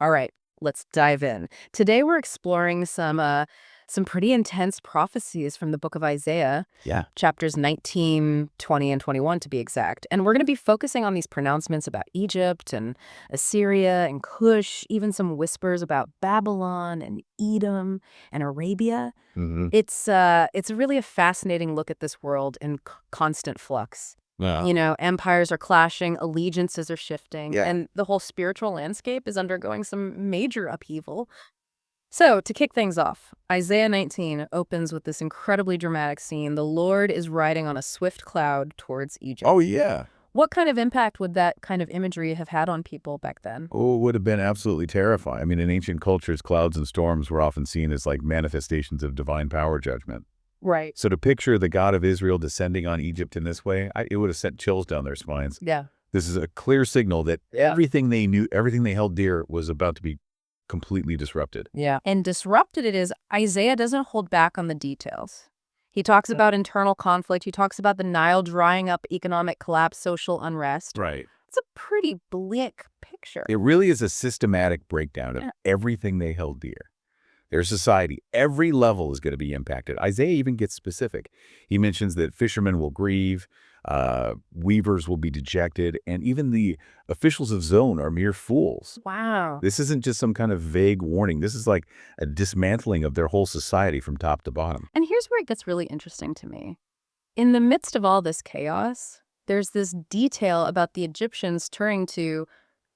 All right, let's dive in. Today we're exploring some pretty intense prophecies from the book of Isaiah, Yeah. chapters 19, 20, and 21 to be exact. And we're going to be focusing on these pronouncements about Egypt and Assyria and Cush, even some whispers about Babylon and Edom and Arabia. Hmm. It's really a fascinating look at this world in constant flux. Yeah. You know, empires are clashing, allegiances are shifting, Yeah. and the whole spiritual landscape is undergoing some major upheaval. So, to kick things off, Isaiah 19 opens with this incredibly dramatic scene. The Lord is riding on a swift cloud towards Egypt. Oh, yeah. What kind of impact would that kind of imagery have had on people back then? Oh, it would have been absolutely terrifying. I mean, in ancient cultures, clouds and storms were often seen as like manifestations of divine power judgment. Right. So to picture the God of Israel descending on Egypt in this way, it would have sent chills down their spines. Yeah. This is a clear signal that everything they knew, everything they held dear was about to be completely disrupted. Yeah. And disrupted it is, Isaiah doesn't hold back on the details. He talks about internal conflict. He talks about the Nile drying up, economic collapse, social unrest. Right. It's a pretty bleak picture. It really is a systematic breakdown of Yeah. everything they held dear. Their society, every level is going to be impacted. Isaiah even gets specific. He mentions that fishermen will grieve, weavers will be dejected, and even the officials of Zone are mere fools. Wow. This isn't just some kind of vague warning. This is like a dismantling of their whole society from top to bottom. And here's where it gets really interesting to me. In the midst of all this chaos, there's this detail about the Egyptians turning to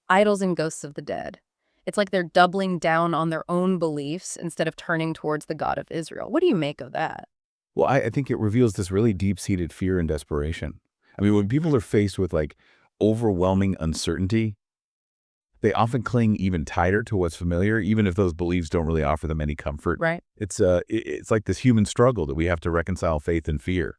idols and ghosts of the dead. It's like they're doubling down on their own beliefs instead of turning towards the God of Israel. What do you make of that? Well, I think it reveals this really deep-seated fear and desperation. I mean, when people are faced with like overwhelming uncertainty, they often cling even tighter to what's familiar, even if those beliefs don't really offer them any comfort. Right. It's like this human struggle that we have to reconcile faith and fear,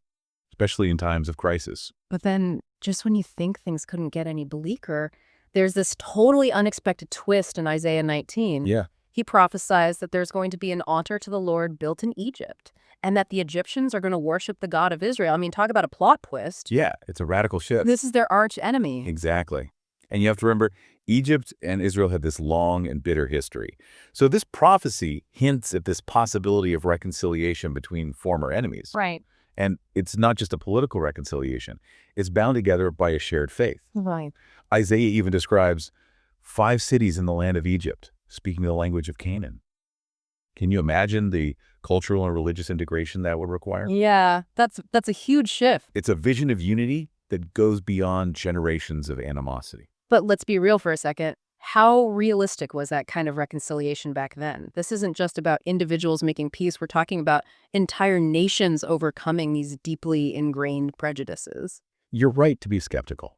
especially in times of crisis. But then, just when you think things couldn't get any bleaker, there's this totally unexpected twist in Isaiah 19. Yeah. He prophesies that there's going to be an altar to the Lord built in Egypt, and that the Egyptians are going to worship the God of Israel. I mean, talk about a plot twist. Yeah, it's a radical shift. This is their arch enemy. Exactly. And you have to remember, Egypt and Israel had this long and bitter history. So this prophecy hints at this possibility of reconciliation between former enemies. Right. And it's not just a political reconciliation. It's bound together by a shared faith. Right. Isaiah even describes 5 cities in the land of Egypt, speaking the language of Canaan. Can you imagine the cultural and religious integration that would require? Yeah, that's a huge shift. It's a vision of unity that goes beyond generations of animosity. But let's be real for a second. How realistic was that kind of reconciliation back then? This isn't just about individuals making peace. We're talking about entire nations overcoming these deeply ingrained prejudices. You're right to be skeptical.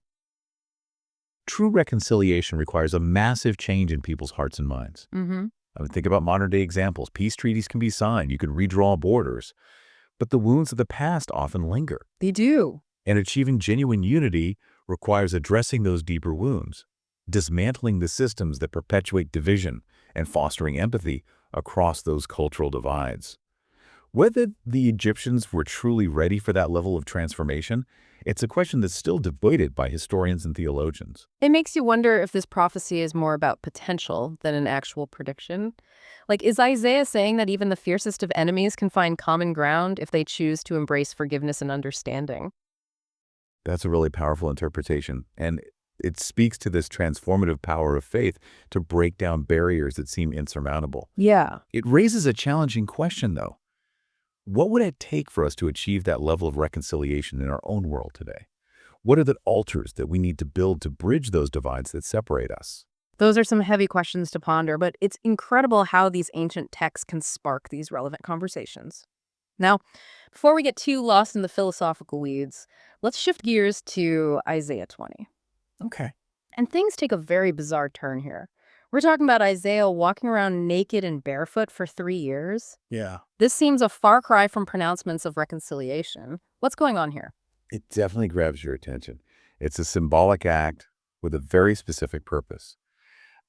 True reconciliation requires a massive change in people's hearts and minds. Mm-hmm. I mean, think about modern-day examples. Peace treaties can be signed. You can redraw borders. But the wounds of the past often linger. They do. And achieving genuine unity requires addressing those deeper wounds, dismantling the systems that perpetuate division, and fostering empathy across those cultural divides. Whether the Egyptians were truly ready for that level of transformation, it's a question that's still debated by historians and theologians. It makes you wonder if this prophecy is more about potential than an actual prediction. Like, is Isaiah saying that even the fiercest of enemies can find common ground if they choose to embrace forgiveness and understanding? That's a really powerful interpretation, and it speaks to this transformative power of faith to break down barriers that seem insurmountable. Yeah. It raises a challenging question, though. What would it take for us to achieve that level of reconciliation in our own world today? What are the altars that we need to build to bridge those divides that separate us? Those are some heavy questions to ponder, but it's incredible how these ancient texts can spark these relevant conversations. Now, before we get too lost in the philosophical weeds, let's shift gears to Isaiah 20. Okay. And things take a very bizarre turn here. We're talking about Isaiah walking around naked and barefoot for 3 years. Yeah. This seems a far cry from pronouncements of reconciliation. What's going on here? It definitely grabs your attention. It's a symbolic act with a very specific purpose.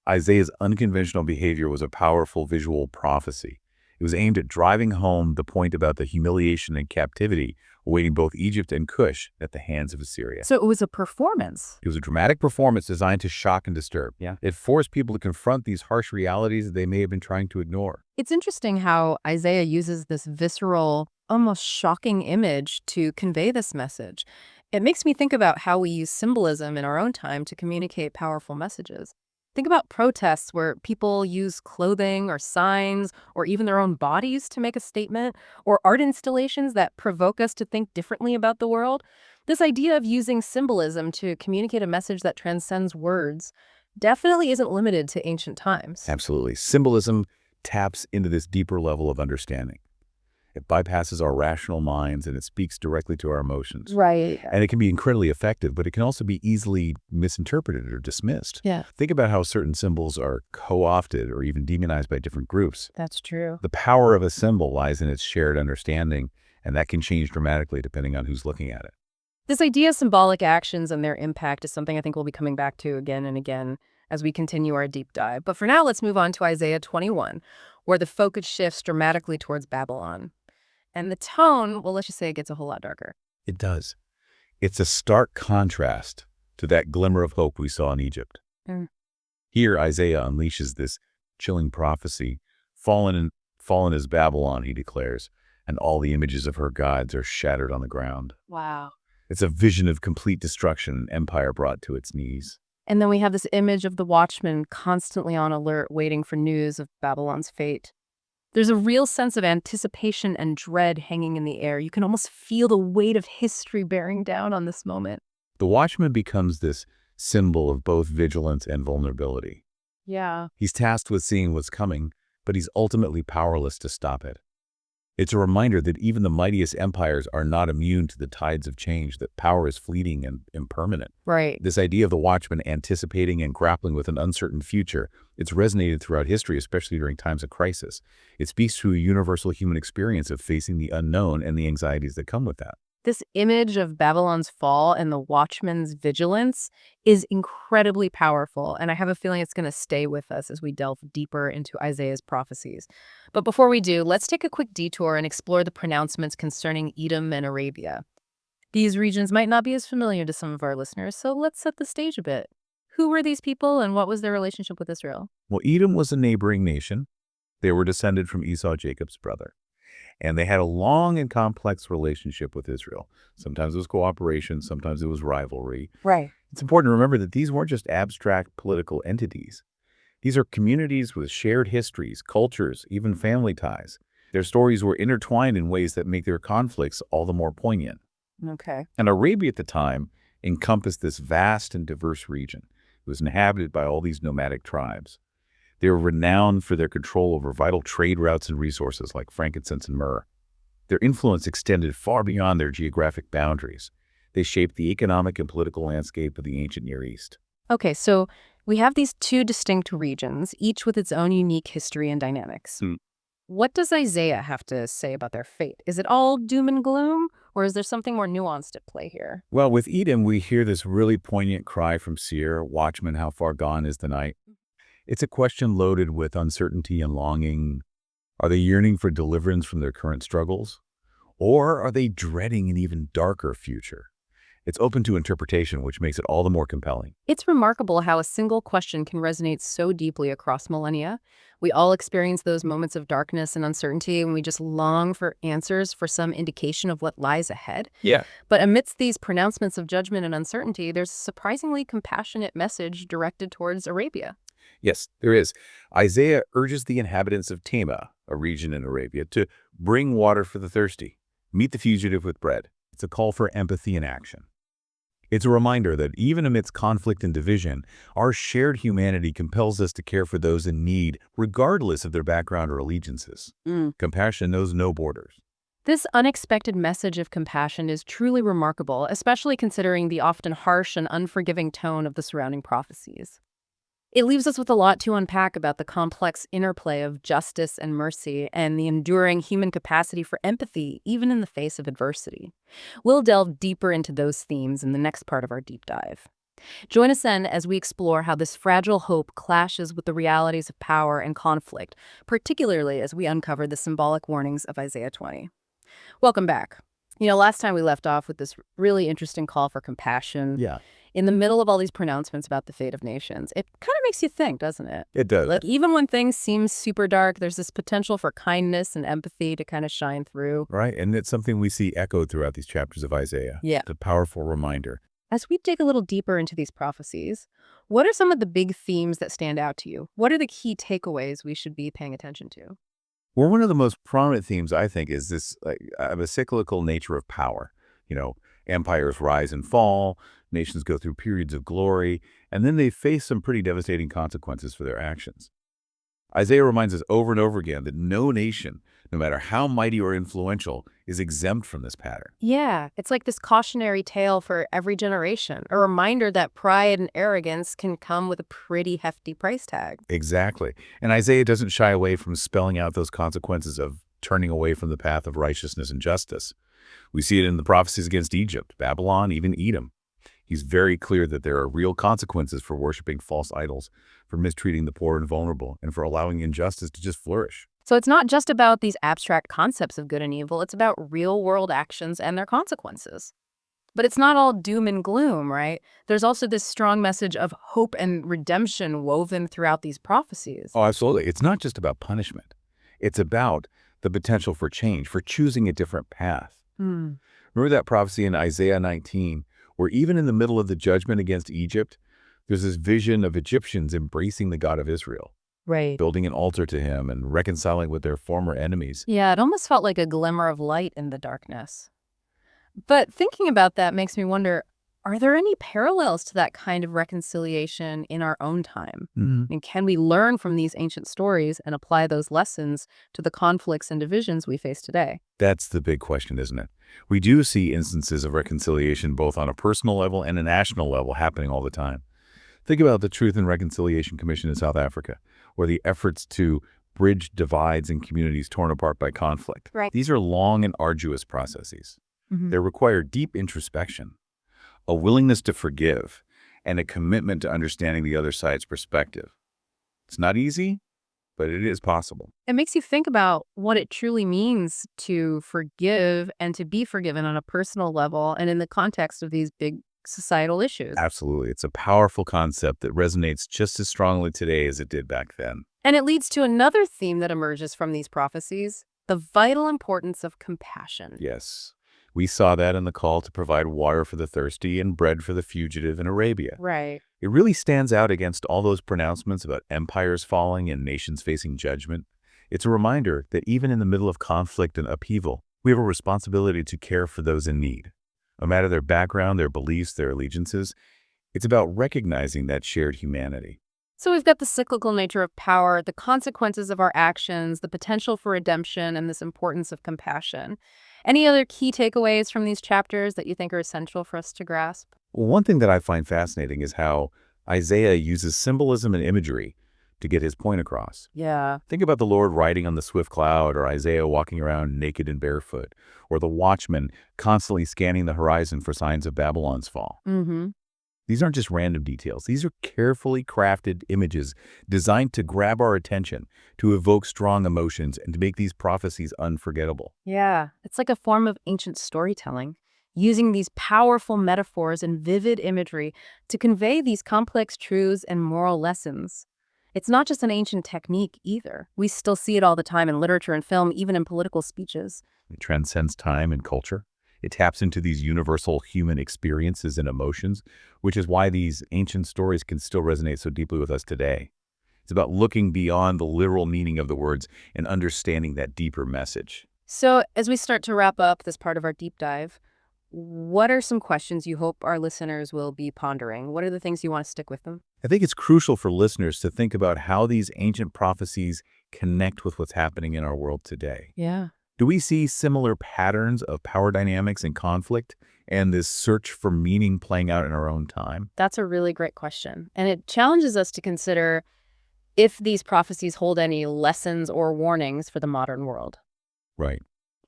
Isaiah's unconventional behavior was a powerful visual prophecy. It was aimed at driving home the point about the humiliation and captivity awaiting both Egypt and Cush at the hands of Assyria. So it was a performance. It was a dramatic performance designed to shock and disturb. Yeah. It forced people to confront these harsh realities that they may have been trying to ignore. It's interesting how Isaiah uses this visceral, almost shocking image to convey this message. It makes me think about how we use symbolism in our own time to communicate powerful messages. Think about protests where people use clothing or signs or even their own bodies to make a statement, or art installations that provoke us to think differently about the world. This idea of using symbolism to communicate a message that transcends words definitely isn't limited to ancient times. Absolutely. Symbolism taps into this deeper level of understanding. It bypasses our rational minds and it speaks directly to our emotions. Right. And it can be incredibly effective, but it can also be easily misinterpreted or dismissed. Yeah, Think about how certain symbols are co-opted or even demonized by different groups. that's true. The power of a symbol lies in its shared understanding, and that can change dramatically depending on who's looking at it. This idea of symbolic actions and their impact is something I think we'll be coming back to again and again as we continue our deep dive. But for now, let's move on to Isaiah 21, where the focus shifts dramatically towards Babylon. And the tone, well, let's just say it gets a whole lot darker. It does. It's a stark contrast to that glimmer of hope we saw in Egypt. Mm. Here, Isaiah unleashes this chilling prophecy. Fallen is Babylon, he declares, and all the images of her gods are shattered on the ground. Wow. It's a vision of complete destruction and empire brought to its knees. And then we have this image of the watchman constantly on alert, waiting for news of Babylon's fate. There's a real sense of anticipation and dread hanging in the air. You can almost feel the weight of history bearing down on this moment. The watchman becomes this symbol of both vigilance and vulnerability. Yeah. He's tasked with seeing what's coming, but he's ultimately powerless to stop it. It's a reminder that even the mightiest empires are not immune to the tides of change, that power is fleeting and impermanent. Right. This idea of the watchman anticipating and grappling with an uncertain future, it's resonated throughout history, especially during times of crisis. It speaks to a universal human experience of facing the unknown and the anxieties that come with that. This image of Babylon's fall and the watchman's vigilance is incredibly powerful, and I have a feeling it's going to stay with us as we delve deeper into Isaiah's prophecies. But before we do, let's take a quick detour and explore the pronouncements concerning Edom and Arabia. These regions might not be as familiar to some of our listeners, so let's set the stage a bit. Who were these people and what was their relationship with Israel? Well, Edom was a neighboring nation. They were descended from Esau, Jacob's brother. And they had a long and complex relationship with Israel. Sometimes it was cooperation, sometimes it was rivalry. Right. It's important to remember that these weren't just abstract political entities. These are communities with shared histories, cultures, even family ties. Their stories were intertwined in ways that make their conflicts all the more poignant. Okay. And Arabia at the time encompassed this vast and diverse region. It was inhabited by all these nomadic tribes. They were renowned for their control over vital trade routes and resources like frankincense and myrrh. Their influence extended far beyond their geographic boundaries. They shaped the economic and political landscape of the ancient Near East. Okay, so we have these two distinct regions, each with its own unique history and dynamics. What does Isaiah have to say about their fate? Is it all doom and gloom, or is there something more nuanced at play here? Well, with Edom, we hear this really poignant cry from Seir, "Watchman, how far gone is the night?" It's a question loaded with uncertainty and longing. Are they yearning for deliverance from their current struggles? Or are they dreading an even darker future? It's open to interpretation, which makes it all the more compelling. It's remarkable how a single question can resonate so deeply across millennia. We all experience those moments of darkness and uncertainty, and we just long for answers, for some indication of what lies ahead. Yeah. But amidst these pronouncements of judgment and uncertainty, there's a surprisingly compassionate message directed towards Arabia. Yes, there is. Isaiah urges the inhabitants of Tema, a region in Arabia, to bring water for the thirsty, meet the fugitive with bread. It's a call for empathy and action. It's a reminder that even amidst conflict and division, our shared humanity compels us to care for those in need, regardless of their background or allegiances. Compassion knows no borders. This unexpected message of compassion is truly remarkable, especially considering the often harsh and unforgiving tone of the surrounding prophecies. It leaves us with a lot to unpack about the complex interplay of justice and mercy and the enduring human capacity for empathy, even in the face of adversity. We'll delve deeper into those themes in the next part of our deep dive. Join us then as we explore how this fragile hope clashes with the realities of power and conflict, particularly as we uncover the symbolic warnings of Isaiah 20. Welcome back. Last time we left off with this really interesting call for compassion. Yeah, In the middle of all these pronouncements about the fate of nations, it kind of makes you think, doesn't it? it does. Like, even when things seem super dark, there's this potential for kindness and empathy to kind of shine through. Right, and it's something we see echoed throughout these chapters of Isaiah. Yeah. It's a powerful reminder. As we dig a little deeper into these prophecies, what are some of the big themes that stand out to you? What are the key takeaways we should be paying attention to? Well, one of the most prominent themes, I think, is this of a cyclical nature of power. You know, empires rise and fall, nations go through periods of glory, and then they face some pretty devastating consequences for their actions. Isaiah reminds us over and over again that no nation, no matter how mighty or influential, is exempt from this pattern. Yeah, it's like this cautionary tale for every generation, a reminder that pride and arrogance can come with a pretty hefty price tag. Exactly. And Isaiah doesn't shy away from spelling out those consequences of turning away from the path of righteousness and justice. We see it in the prophecies against Egypt, Babylon, even Edom. He's very clear that there are real consequences for worshiping false idols, for mistreating the poor and vulnerable, and for allowing injustice to just flourish. So it's not just about these abstract concepts of good and evil, it's about real-world actions and their consequences. But it's not all doom and gloom, right? There's also this strong message of hope and redemption woven throughout these prophecies. Oh, absolutely. It's not just about punishment. It's about the potential for change, for choosing a different path. Hmm. Remember that prophecy in Isaiah 19, where even in the middle of the judgment against Egypt, there's this vision of Egyptians embracing the God of Israel, Right. building an altar to him and reconciling with their former enemies. Yeah, it almost felt like a glimmer of light in the darkness. But thinking about that makes me wonder, are there any parallels to that kind of reconciliation in our own time? And can we learn from these ancient stories and apply those lessons to the conflicts and divisions we face today? That's the big question, isn't it? We do see instances of reconciliation both on a personal level and a national level happening all the time. Think about the Truth and Reconciliation Commission in South Africa, or the efforts to bridge divides in communities torn apart by conflict. Right. These are long and arduous processes. They require deep introspection, a willingness to forgive, and a commitment to understanding the other side's perspective. It's not easy, but it is possible. It makes you think about what it truly means to forgive and to be forgiven on a personal level and in the context of these big societal issues. Absolutely. It's a powerful concept that resonates just as strongly today as it did back then. And it leads to another theme that emerges from these prophecies, the vital importance of compassion. Yes. We saw that in the call to provide water for the thirsty and bread for the fugitive in Arabia. Right. It really stands out against all those pronouncements about empires falling and nations facing judgment. It's a reminder that even in the middle of conflict and upheaval, we have a responsibility to care for those in need. No matter their background, their beliefs, their allegiances, it's about recognizing that shared humanity. So we've got the cyclical nature of power, the consequences of our actions, the potential for redemption, and this importance of compassion. Any other key takeaways from these chapters that you think are essential for us to grasp? Well, one thing that I find fascinating is how Isaiah uses symbolism and imagery to get his point across. Yeah. Think about the Lord riding on the swift cloud, or Isaiah walking around naked and barefoot, or the watchman constantly scanning the horizon for signs of Babylon's fall. Mm-hmm. These aren't just random details. These are carefully crafted images designed to grab our attention, to evoke strong emotions, and to make these prophecies unforgettable. Yeah. It's like a form of ancient storytelling, using these powerful metaphors and vivid imagery to convey these complex truths and moral lessons. It's not just an ancient technique either. We still see it all the time in literature and film, even in political speeches. It transcends time and culture. It taps into these universal human experiences and emotions, which is why these ancient stories can still resonate so deeply with us today. It's about looking beyond the literal meaning of the words and understanding that deeper message. So, as we start to wrap up this part of our deep dive, what are some questions you hope our listeners will be pondering? What are the things you want to stick with them? I think it's crucial for listeners to think about how these ancient prophecies connect with what's happening in our world today. Yeah. Do we see similar patterns of power dynamics and conflict and this search for meaning playing out in our own time? That's a really great question. And it challenges us to consider if these prophecies hold any lessons or warnings for the modern world. Right.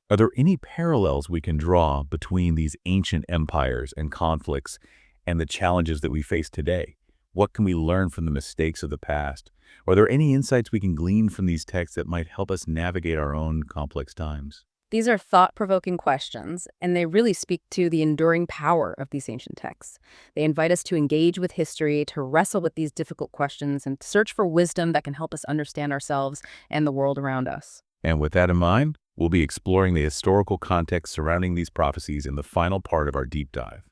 Are there any parallels we can draw between these ancient empires and conflicts and the challenges that we face today. What can we learn from the mistakes of the past? Are there any insights we can glean from these texts that might help us navigate our own complex times? These are thought-provoking questions, and they really speak to the enduring power of these ancient texts. They invite us to engage with history, to wrestle with these difficult questions, and search for wisdom that can help us understand ourselves and the world around us. And with that in mind, we'll be exploring the historical context surrounding these prophecies in the final part of our deep dive.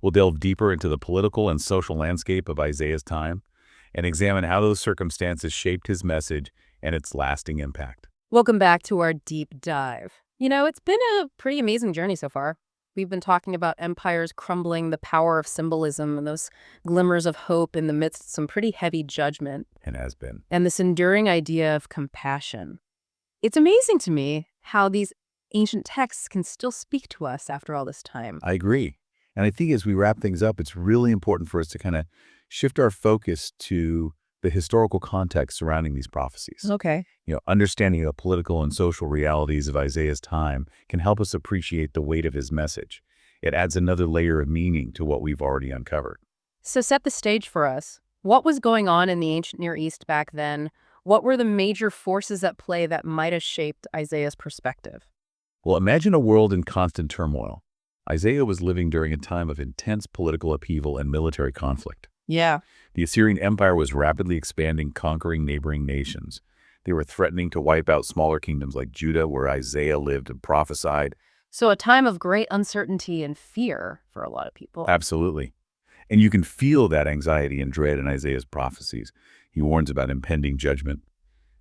We'll delve deeper into the political and social landscape of Isaiah's time and examine how those circumstances shaped his message and its lasting impact. Welcome back to our deep dive. It's been a pretty amazing journey so far. We've been talking about empires crumbling, the power of symbolism, and those glimmers of hope in the midst of some pretty heavy judgment, And has been. and this enduring idea of compassion. It's amazing to me how these ancient texts can still speak to us after all this time. I agree. And I think as we wrap things up, it's really important for us to kind of shift our focus to the historical context surrounding these prophecies. Okay. Understanding the political and social realities of Isaiah's time can help us appreciate the weight of his message. It adds another layer of meaning to what we've already uncovered. So set the stage for us. What was going on in the ancient Near East back then? What were the major forces at play that might have shaped Isaiah's perspective? Well, imagine a world in constant turmoil. Isaiah was living during a time of intense political upheaval and military conflict. Yeah. The Assyrian Empire was rapidly expanding, conquering neighboring nations. They were threatening to wipe out smaller kingdoms like Judah, where Isaiah lived and prophesied. So a time of great uncertainty and fear for a lot of people. Absolutely. And you can feel that anxiety and dread in Isaiah's prophecies. He warns about impending judgment,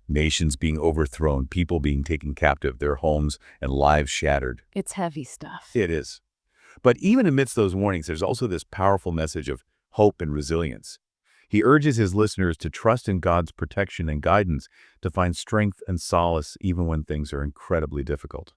nations being overthrown, people being taken captive, their homes and lives shattered. It's heavy stuff. It is. But even amidst those warnings, there's also this powerful message of hope and resilience. He urges his listeners to trust in God's protection and guidance, to find strength and solace even when things are incredibly difficult.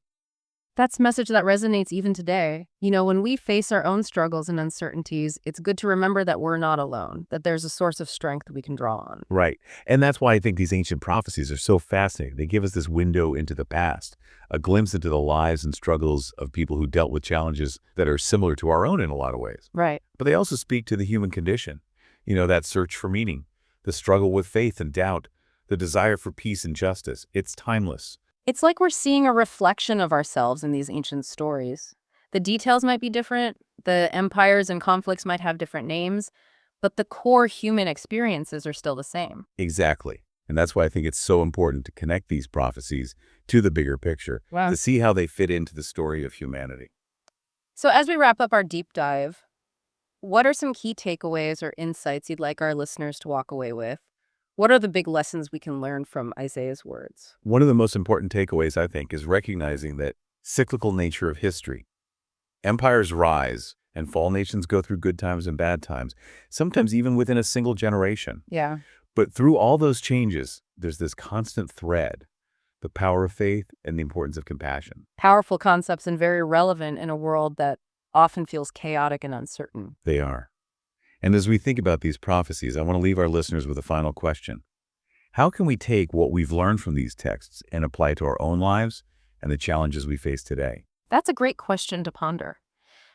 That's a message that resonates even today. When we face our own struggles and uncertainties, it's good to remember that we're not alone, that there's a source of strength we can draw on. Right. And that's why I think these ancient prophecies are so fascinating. They give us this window into the past, a glimpse into the lives and struggles of people who dealt with challenges that are similar to our own in a lot of ways. Right. But they also speak to the human condition, that search for meaning, the struggle with faith and doubt, the desire for peace and justice. It's timeless. It's like we're seeing a reflection of ourselves in these ancient stories. The details might be different, the empires and conflicts might have different names, but the core human experiences are still the same. Exactly. And that's why I think it's so important to connect these prophecies to the bigger picture, Wow. to see how they fit into the story of humanity. So as we wrap up our deep dive, what are some key takeaways or insights you'd like our listeners to walk away with? What are the big lessons we can learn from Isaiah's words? One of the most important takeaways, I think, is recognizing that cyclical nature of history. Empires rise and fall, nations go through good times and bad times, sometimes even within a single generation. Yeah. But through all those changes, there's this constant thread, the power of faith and the importance of compassion. Powerful concepts and very relevant in a world that often feels chaotic and uncertain. They are. And as we think about these prophecies, I want to leave our listeners with a final question. How can we take what we've learned from these texts and apply it to our own lives and the challenges we face today? That's a great question to ponder.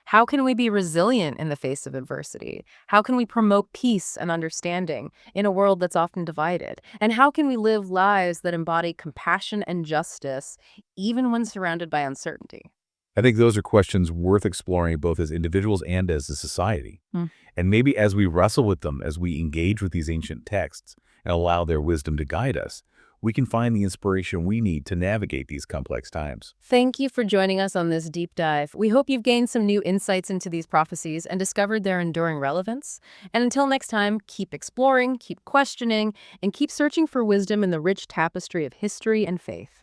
How can we be resilient in the face of adversity? How can we promote peace and understanding in a world that's often divided? And how can we live lives that embody compassion and justice, even when surrounded by uncertainty? I think those are questions worth exploring both as individuals and as a society. Hmm. And maybe as we wrestle with them, as we engage with these ancient texts and allow their wisdom to guide us, we can find the inspiration we need to navigate these complex times. Thank you for joining us on this deep dive. We hope you've gained some new insights into these prophecies and discovered their enduring relevance. And until next time, keep exploring, keep questioning, and keep searching for wisdom in the rich tapestry of history and faith.